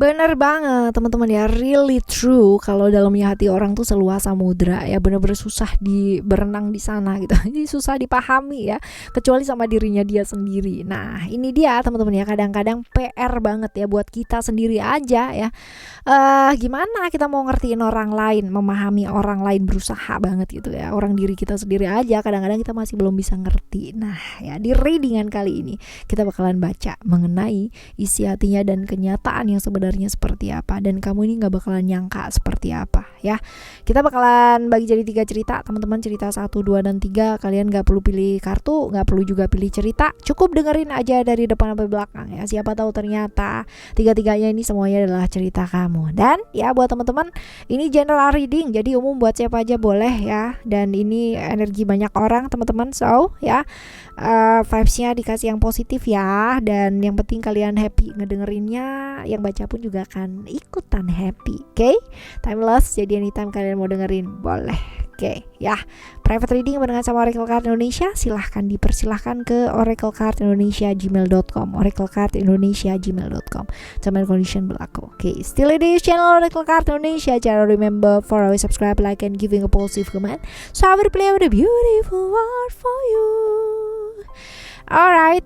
Bener banget teman-teman ya, really true. Kalau dalamnya hati orang tuh seluas samudra ya, bener-bener susah berenang di sana gitu. Jadi susah dipahami ya, kecuali sama dirinya dia sendiri. Nah ini dia teman-teman ya, kadang-kadang PR banget ya buat kita sendiri aja ya. Gimana kita mau ngertiin orang lain, memahami orang lain, berusaha banget gitu ya. Orang diri kita sendiri aja kadang-kadang kita masih belum bisa ngerti. Nah ya, di readingan kali ini kita bakalan baca mengenai isi hatinya dan kenyataan yang sebenarnya seperti apa, dan kamu ini gak bakalan nyangka seperti apa ya. Kita bakalan bagi jadi 3 cerita teman-teman, cerita 1, 2, dan 3. Kalian gak perlu pilih kartu, gak perlu juga pilih cerita, cukup dengerin aja dari depan sampai belakang ya. Siapa tahu ternyata tiga-tiganya ini semuanya adalah cerita kamu. Dan ya buat teman-teman, ini general reading, jadi umum buat siapa aja boleh ya. Dan ini energi banyak orang teman-teman, so ya vibesnya dikasih yang positif ya. Dan yang penting kalian happy ngedengerinnya, yang baca pun juga akan ikutan happy. Oke, timeless, jadi anytime kalian mau dengerin boleh. Oke, ya. Private reading barengan sama Oracle Card Indonesia, silahkan dipersilahkan ke oraclecardindonesia@gmail.com, oraclecardindonesia@gmail.com. Terms and condition berlaku. Oke, still di channel Oracle Card Indonesia. Jangan remember for always subscribe, like, and giving a positive comment. So I will play with a beautiful word for you. Alright,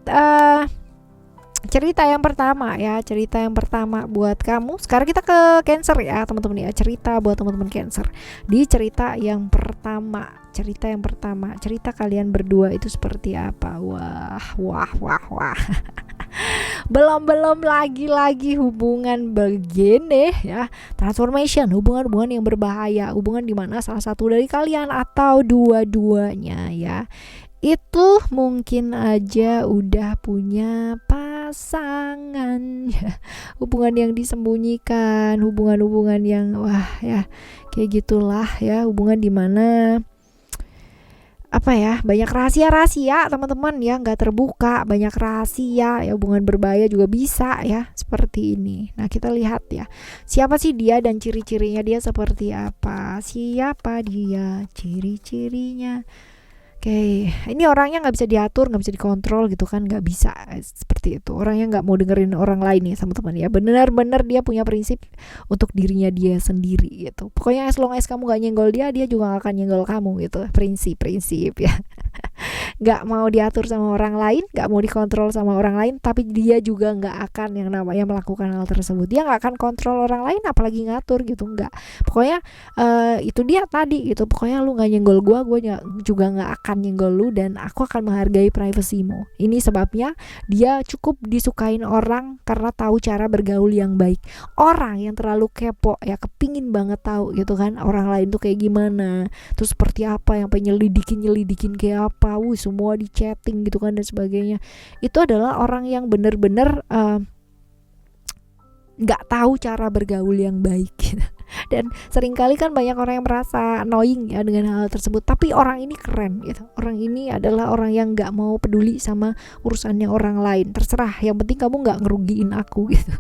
cerita yang pertama ya, cerita yang pertama buat kamu. Sekarang kita ke Cancer ya teman-teman ya, cerita buat teman-teman Cancer. Di cerita yang pertama, cerita kalian berdua itu seperti apa? Wah. belum lagi hubungan begini ya, transformation, hubungan yang berbahaya, hubungan dimana salah satu dari kalian atau dua-duanya ya itu mungkin aja udah punya pasangan ya. Hubungan yang disembunyikan, hubungan yang wah ya kayak gitulah ya, hubungan dimana apa ya, banyak rahasia teman-teman ya, nggak terbuka, banyak rahasia ya, hubungan berbahaya juga bisa ya seperti ini. Nah kita lihat ya, siapa sih dia dan ciri-cirinya dia seperti apa, siapa dia, ciri-cirinya. Oke, ini orangnya nggak bisa diatur, nggak bisa dikontrol gitu kan, nggak bisa seperti itu. Orangnya nggak mau dengerin orang lain nih teman-teman ya. Benar-benar dia punya prinsip untuk dirinya dia sendiri gitu. Pokoknya as long as kamu nggak nyenggol dia juga nggak akan nyenggol kamu gitu. Prinsip ya. Nggak mau diatur sama orang lain, nggak mau dikontrol sama orang lain, tapi dia juga nggak akan yang namanya melakukan hal tersebut. Dia nggak akan kontrol orang lain, apalagi ngatur gitu, nggak. Pokoknya itu dia tadi gitu. Pokoknya lu nggak nyenggol gue juga nggak akan nyenggol lu, dan aku akan menghargai privasimu. Ini sebabnya dia cukup disukain orang karena tahu cara bergaul yang baik. Orang yang terlalu kepo ya, kepingin banget tahu gitu kan orang lain tuh kayak gimana, terus seperti apa, yang pengen nyelidikin kayak apa, semua di chatting gitu kan dan sebagainya. Itu adalah orang yang bener-bener nggak tahu cara bergaul yang baik gitu. Dan seringkali kan banyak orang yang merasa annoying ya dengan hal tersebut, tapi orang ini keren gitu. Orang ini adalah orang yang nggak mau peduli sama urusannya orang lain, terserah, yang penting kamu nggak ngerugiin aku gitu.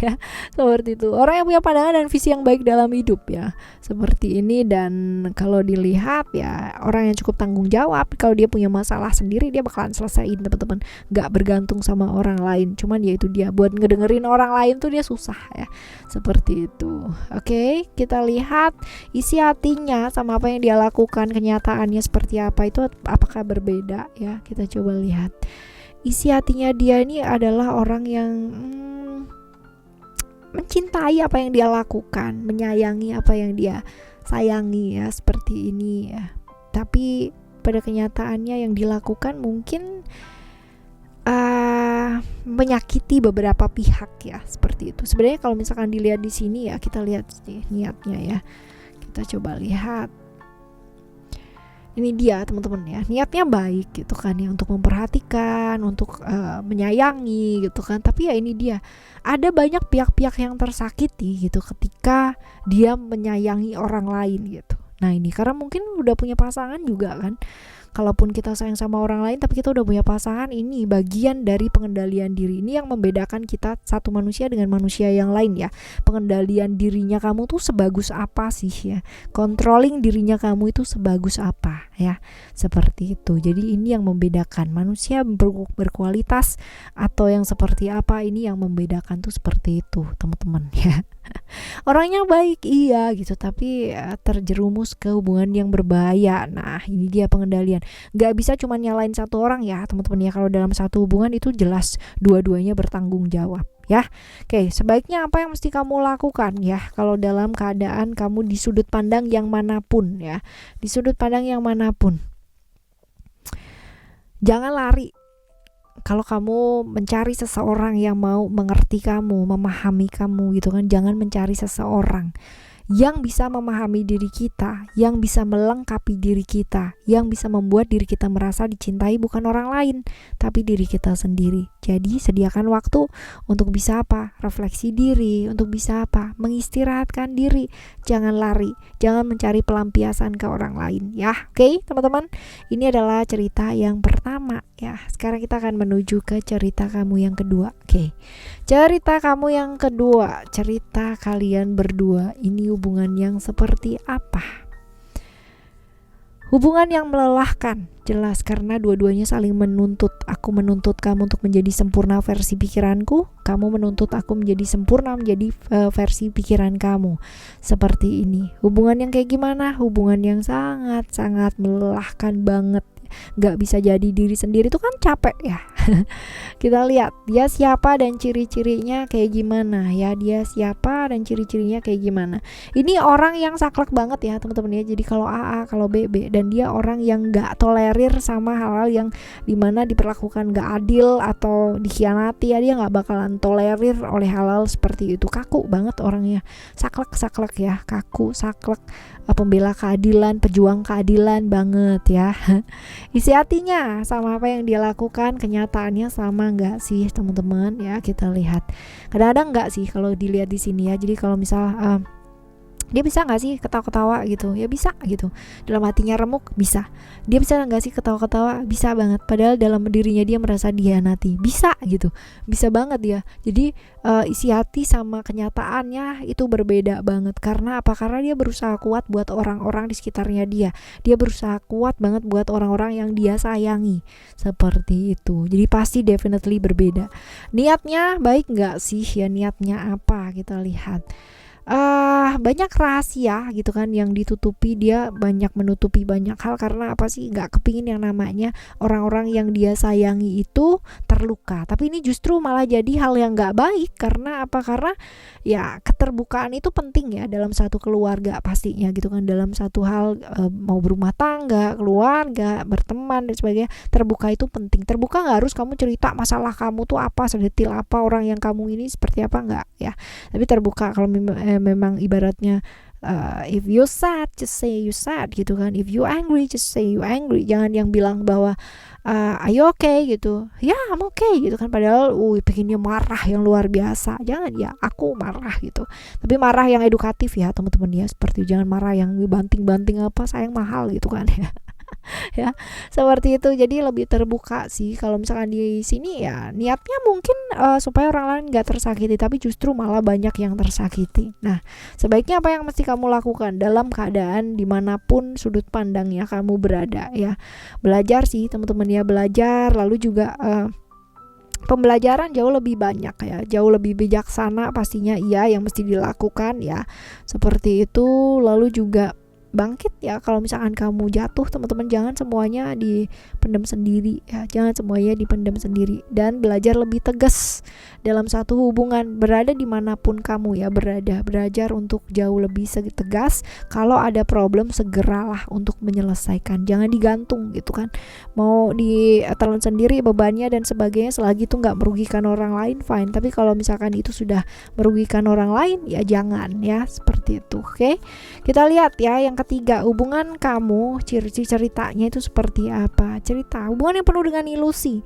Ya seperti itu, orang yang punya pandangan dan visi yang baik dalam hidup ya, seperti ini. Dan kalau dilihat ya, orang yang cukup tanggung jawab. Kalau dia punya masalah sendiri, dia bakalan selesaiin teman-teman, nggak bergantung sama orang lain. Cuman ya itu dia, buat ngedengerin orang lain tuh dia susah ya, seperti itu. Oke, kita lihat isi hatinya sama apa yang dia lakukan, kenyataannya seperti apa, itu apakah berbeda ya. Kita coba lihat isi hatinya dia. Ini adalah orang yang mencintai apa yang dia lakukan, menyayangi apa yang dia sayangi ya, seperti ini ya. Tapi pada kenyataannya yang dilakukan mungkin menyakiti beberapa pihak ya, seperti itu. Sebenarnya kalau misalkan dilihat di sini ya, kita lihat niatnya ya. Kita coba lihat. Ini dia teman-teman ya, niatnya baik gitu kan ya, untuk memperhatikan, untuk menyayangi gitu kan. Tapi ya ini dia, ada banyak pihak-pihak yang tersakiti gitu ketika dia menyayangi orang lain gitu. Nah ini karena mungkin udah punya pasangan juga kan, Kalaupun kita sayang sama orang lain tapi kita udah punya pasangan, ini bagian dari pengendalian diri. Ini yang membedakan kita satu manusia dengan manusia yang lain ya. Pengendalian dirinya kamu tuh sebagus apa sih ya, controlling dirinya kamu itu sebagus apa ya, seperti itu. Jadi ini yang membedakan manusia berkualitas atau yang seperti apa, ini yang membedakan tuh seperti itu teman-teman ya. Orangnya baik iya gitu, tapi terjerumus ke hubungan yang berbahaya. Nah ini dia pengendalian. Gak bisa cuma nyalain satu orang ya teman-teman ya. Kalau dalam satu hubungan itu jelas dua-duanya bertanggung jawab ya. Oke, sebaiknya apa yang mesti kamu lakukan ya kalau dalam keadaan kamu di sudut pandang yang manapun ya, di sudut pandang yang manapun. Jangan lari. Kalau kamu mencari seseorang yang mau mengerti kamu, memahami kamu gitu kan, jangan mencari seseorang yang bisa memahami diri kita, yang bisa melengkapi diri kita, yang bisa membuat diri kita merasa dicintai bukan orang lain, tapi diri kita sendiri. Jadi sediakan waktu untuk bisa apa? Refleksi diri, untuk bisa apa? Mengistirahatkan diri. Jangan lari, jangan mencari pelampiasan ke orang lain ya. Oke, teman-teman. Ini adalah cerita yang pertama ya. Sekarang kita akan menuju ke cerita kamu yang kedua. Oke. Cerita kamu yang kedua, cerita kalian berdua. Ini hubungan yang seperti apa? Hubungan yang melelahkan, jelas, karena dua-duanya saling menuntut. Aku menuntut kamu untuk menjadi sempurna versi pikiranku, kamu menuntut aku menjadi sempurna menjadi versi pikiran kamu. Seperti ini. Hubungan yang kayak gimana? Hubungan yang sangat-sangat melelahkan banget. Gak bisa jadi diri sendiri itu kan capek ya. Kita lihat dia siapa dan ciri-cirinya kayak gimana ya. Dia siapa dan ciri-cirinya kayak gimana. Ini orang yang saklek banget ya teman-teman ya. Jadi kalau AA, kalau BB, dan dia orang yang gak tolerir sama hal-hal yang dimana diperlakukan gak adil atau dikhianati ya. Dia gak bakalan tolerir oleh hal-hal seperti itu. Kaku banget orangnya. Saklek ya, kaku, saklek, pembela keadilan, pejuang keadilan banget ya. Isi hatinya sama apa yang dia lakukan, kenyataannya sama nggak sih teman-teman ya, kita lihat. Kadang-kadang nggak sih kalau dilihat di sini ya. Jadi kalau misal dia bisa nggak sih ketawa-ketawa gitu? Ya bisa gitu. Dalam hatinya remuk, bisa. Dia bisa nggak sih ketawa-ketawa? Bisa banget. Padahal dalam dirinya dia merasa dihianati. Bisa gitu. Bisa banget ya. Jadi isi hati sama kenyataannya itu berbeda banget. Karena apa? Karena dia berusaha kuat buat orang-orang di sekitarnya dia. Dia berusaha kuat banget buat orang-orang yang dia sayangi. Seperti itu. Jadi pasti definitely berbeda. Niatnya baik nggak sih ya? Niatnya apa? Kita lihat. Banyak rahasia gitu kan yang ditutupi. Dia banyak menutupi banyak hal karena apa sih, nggak kepingin yang namanya orang-orang yang dia sayangi itu terluka. Tapi ini justru malah jadi hal yang nggak baik. Karena apa? Karena ya keterbukaan itu penting ya dalam satu keluarga pastinya gitu kan. Dalam satu hal mau berumah tangga, keluarga, berteman dan sebagainya, terbuka itu penting. Terbuka nggak harus kamu cerita masalah kamu tuh apa, sedetil apa, orang yang kamu ini seperti apa, nggak ya. Tapi terbuka kalau memang ibaratnya if you sad just say you sad gitu kan, if you angry just say you angry. Jangan yang bilang bahwa are you okay gitu, ya I'm okay gitu kan, padahal pengennya marah yang luar biasa. Jangan ya aku marah gitu, tapi marah yang edukatif ya teman-teman ya, seperti jangan marah yang banting-banting apa sayang mahal gitu kan ya. Ya seperti itu. Jadi lebih terbuka sih kalau misalkan di sini ya. Niatnya mungkin supaya orang lain gak tersakiti, tapi justru malah banyak yang tersakiti. Nah sebaiknya apa yang mesti kamu lakukan dalam keadaan dimanapun sudut pandangnya kamu berada ya? Belajar sih teman-teman ya, belajar. Lalu juga pembelajaran jauh lebih banyak ya, jauh lebih bijaksana pastinya iya yang mesti dilakukan ya, seperti itu. Lalu juga bangkit ya. Kalau misalkan kamu jatuh teman-teman, jangan semuanya dipendam sendiri ya, jangan semuanya dipendam sendiri, dan belajar lebih tegas dalam satu hubungan, berada dimanapun kamu ya berada. Belajar untuk jauh lebih tegas. Kalau ada problem segeralah untuk menyelesaikan, jangan digantung gitu kan, mau ditelan sendiri bebannya dan sebagainya. Selagi itu nggak merugikan orang lain fine, tapi kalau misalkan itu sudah merugikan orang lain ya jangan ya, seperti itu. Oke, kita lihat ya yang ketiga, hubungan kamu, ciri ceritanya itu seperti apa? Cerita hubungan yang penuh dengan ilusi.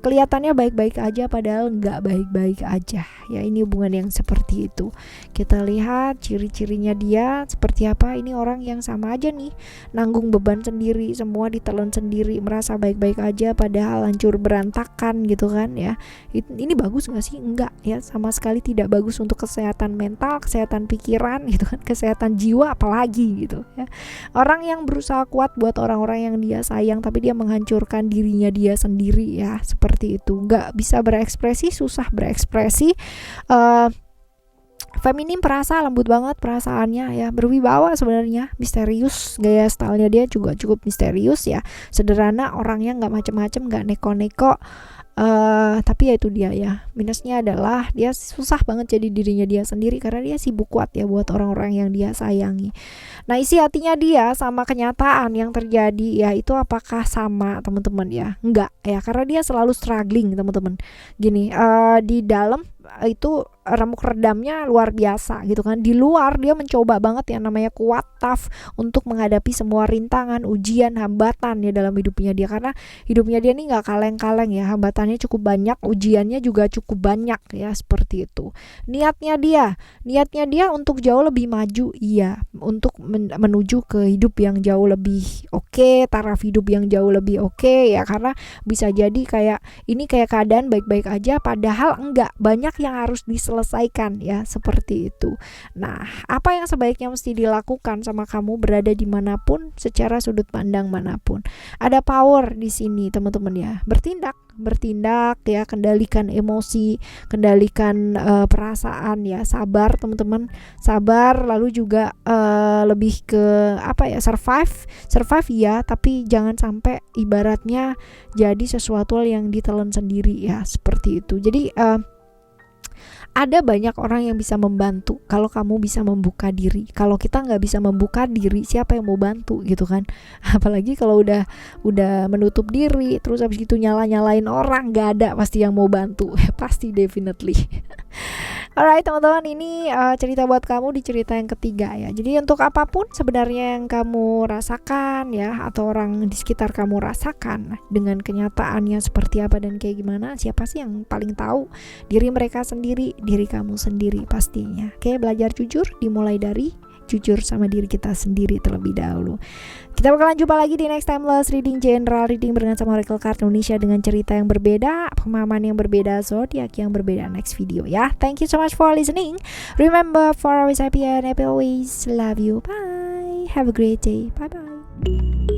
kelihatannya baik-baik aja padahal nggak baik-baik aja ya. Ini hubungan yang seperti itu. Kita lihat ciri-cirinya dia seperti apa. Ini orang yang sama aja nih, nanggung beban sendiri, semua ditelan sendiri, merasa baik-baik aja padahal hancur berantakan gitu kan ya. Ini bagus nggak sih? Enggak ya, sama sekali tidak bagus untuk kesehatan mental, kesehatan pikiran gitu kan, kesehatan jiwa apalagi gitu ya. Orang yang berusaha kuat buat orang-orang yang dia sayang tapi dia menghancurkan dirinya dia sendiri ya, seperti itu. Nggak bisa berekspresi, susah berekspresi. Feminim, perasa, lembut banget perasaannya ya, berwibawa sebenarnya, misterius, gaya stylenya dia juga cukup misterius ya, sederhana, orangnya nggak macem-macem, nggak neko-neko. Tapi ya itu dia ya, minusnya adalah dia susah banget jadi dirinya dia sendiri karena dia sibuk kuat ya buat orang-orang yang dia sayangi. Nah, isi hatinya dia sama kenyataan yang terjadi ya itu apakah sama teman-teman ya? Enggak ya, karena dia selalu struggling teman-teman. Gini, di dalam itu remuk redamnya luar biasa gitu kan. Di luar dia mencoba banget yang namanya kuat, tough untuk menghadapi semua rintangan, ujian, hambatan ya dalam hidupnya dia, karena hidupnya dia nih nggak kaleng-kaleng ya, hambatannya cukup banyak, ujiannya juga cukup banyak ya, seperti itu. Niatnya dia untuk jauh lebih maju, iya, untuk menuju ke hidup yang jauh lebih oke, taraf hidup yang jauh lebih oke ya, karena bisa jadi kayak ini kayak keadaan baik-baik aja padahal enggak, banyak yang harus diselesaikan ya, seperti itu. Nah, apa yang sebaiknya mesti dilakukan sama kamu berada dimanapun, secara sudut pandang manapun? Ada power di sini teman-teman ya, bertindak ya, kendalikan emosi, kendalikan perasaan ya, sabar teman-teman, sabar, lalu juga lebih ke apa ya, survive ya, tapi jangan sampai ibaratnya jadi sesuatu yang ditelan sendiri ya, seperti itu. Jadi ada banyak orang yang bisa membantu kalau kamu bisa membuka diri. Kalau kita nggak bisa membuka diri, siapa yang mau bantu gitu kan? Apalagi kalau udah menutup diri, terus habis gitu nyalain orang, nggak ada pasti yang mau bantu. Pasti, definitely. Alright teman-teman, ini cerita buat kamu di cerita yang ketiga ya. Jadi untuk apapun sebenarnya yang kamu rasakan ya, atau orang di sekitar kamu rasakan, dengan kenyataannya seperti apa dan kayak gimana, siapa sih yang paling tahu? Diri mereka sendiri, diri kamu sendiri pastinya. Oke, belajar jujur dimulai dari jujur sama diri kita sendiri terlebih dahulu. Kita bakalan jumpa lagi di next timeless reading, general reading barengan sama Oracle Card Indonesia dengan cerita yang berbeda, pemahaman yang berbeda, zodiak yang berbeda next video ya. Thank you so much for listening. Remember, for always happy and happy always. Love you. Bye. Have a great day. Bye bye.